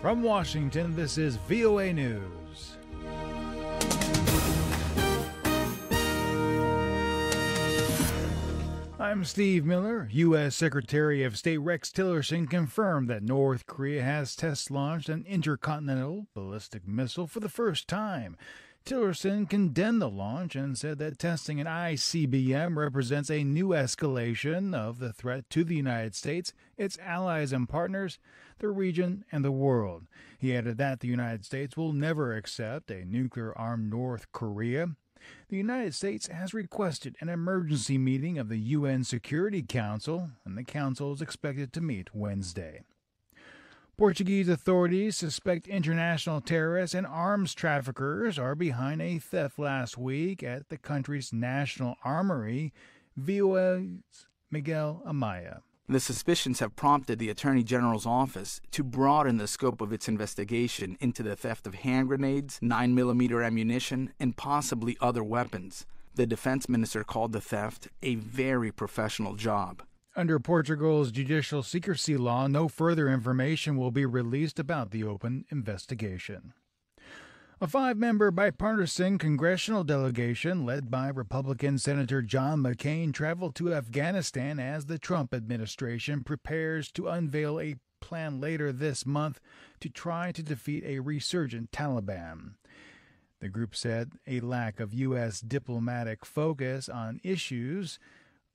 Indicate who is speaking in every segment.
Speaker 1: From Washington, this is VOA News. I'm Steve Miller. U.S. Secretary of State Rex Tillerson confirmed that North Korea has test-launched an intercontinental ballistic missile for the first time. Tillerson condemned the launch and said that testing an ICBM represents a new escalation of the threat to the United States, its allies and partners, the region, and the world. He added that the United States will never accept a nuclear-armed North Korea. The United States has requested an emergency meeting of the UN Security Council, and the council is expected to meet Wednesday. Portuguese authorities suspect international terrorists and arms traffickers are behind a theft last week at the country's national armory, VOA's Miguel Amaya.
Speaker 2: The suspicions have prompted the Attorney General's office to broaden the scope of its investigation into the theft of hand grenades, 9mm ammunition, and possibly other weapons. The defense minister called the theft a very professional job.
Speaker 1: Under Portugal's judicial secrecy law, no further information will be released about the open investigation. A 5-member bipartisan congressional delegation led by Republican Senator John McCain traveled to Afghanistan as the Trump administration prepares to unveil a plan later this month to try to defeat a resurgent Taliban. The group said a lack of U.S. diplomatic focus on issues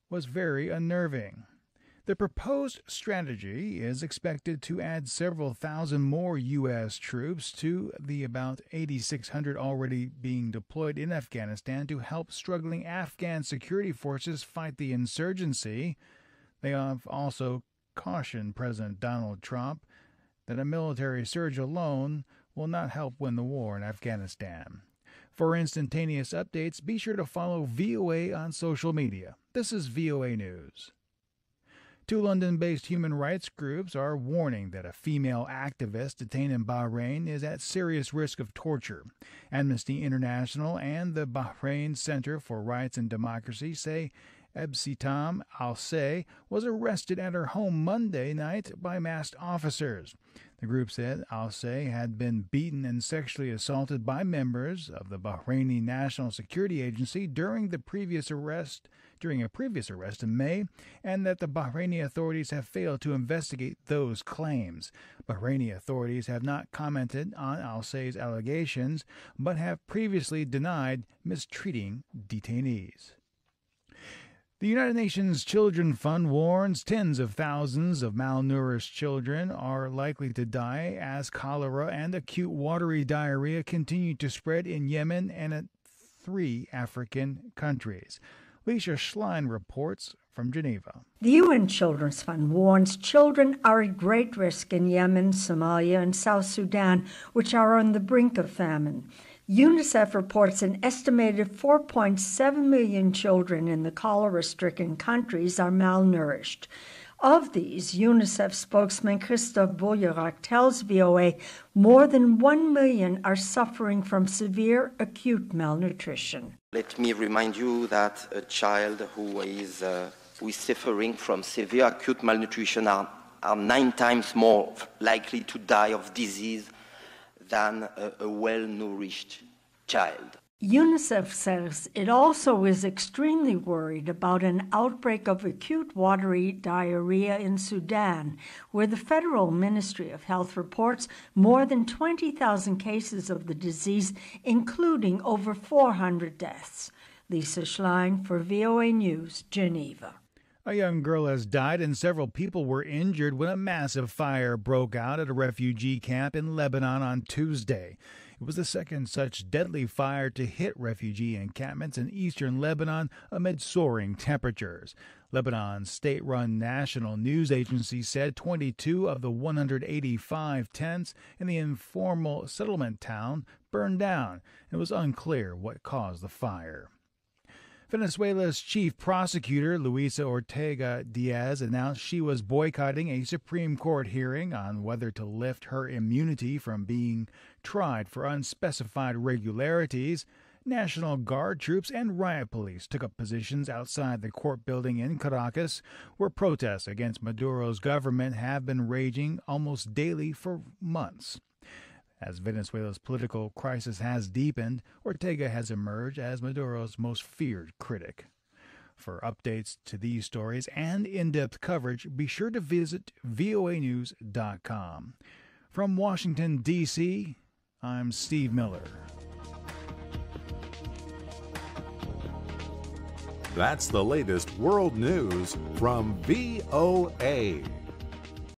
Speaker 1: was very unnerving. The proposed strategy is expected to add several thousand more U.S. troops to the about 8,600 already being deployed in Afghanistan to help struggling Afghan security forces fight the insurgency. They have also cautioned President Donald Trump that a military surge alone will not help win the war in Afghanistan. For instantaneous updates, be sure to follow VOA on social media. This is VOA News. 2 London-based human rights groups are warning that a female activist detained in Bahrain is at serious risk of torture. Amnesty International and the Bahrain Center for Rights and Democracy say Ebsitam Al-Say was arrested at her home Monday night by masked officers. The group said Al-Say had been beaten and sexually assaulted by members of the Bahraini National Security Agency during a previous arrest in May, and that the Bahraini authorities have failed to investigate those claims. Bahraini authorities have not commented on Al-Say's allegations, but have previously denied mistreating detainees. The United Nations Children's Fund warns tens of thousands of malnourished children are likely to die as cholera and acute watery diarrhea continue to spread in Yemen and at 3 African countries. Lisa Schlein reports from Geneva.
Speaker 3: The UN Children's Fund warns children are at great risk in Yemen, Somalia, and South Sudan, which are on the brink of famine. UNICEF reports an estimated 4.7 million children in the cholera-stricken countries are malnourished. Of these, UNICEF spokesman Christophe Bouillerac tells VOA more than 1 million are suffering from severe acute malnutrition.
Speaker 4: Let me remind you that a child who is suffering from severe acute malnutrition are 9 times more likely to die of disease than a well-nourished child.
Speaker 3: UNICEF says it also is extremely worried about an outbreak of acute watery diarrhea in Sudan, where the Federal Ministry of Health reports more than 20,000 cases of the disease, including over 400 deaths. Lisa Schlein for VOA News, Geneva.
Speaker 1: A young girl has died and several people were injured when a massive fire broke out at a refugee camp in Lebanon on Tuesday. It was the second such deadly fire to hit refugee encampments in eastern Lebanon amid soaring temperatures. Lebanon's state-run national news agency said 22 of the 185 tents in the informal settlement town burned down. It was unclear what caused the fire. Venezuela's chief prosecutor, Luisa Ortega Diaz, announced she was boycotting a Supreme Court hearing on whether to lift her immunity from being tried for unspecified irregularities. National Guard troops and riot police took up positions outside the court building in Caracas, where protests against Maduro's government have been raging almost daily for months. As Venezuela's political crisis has deepened, Ortega has emerged as Maduro's most feared critic. For updates to these stories and in-depth coverage, be sure to visit voanews.com. From Washington, D.C., I'm Steve Miller.
Speaker 5: That's the latest world news from VOA.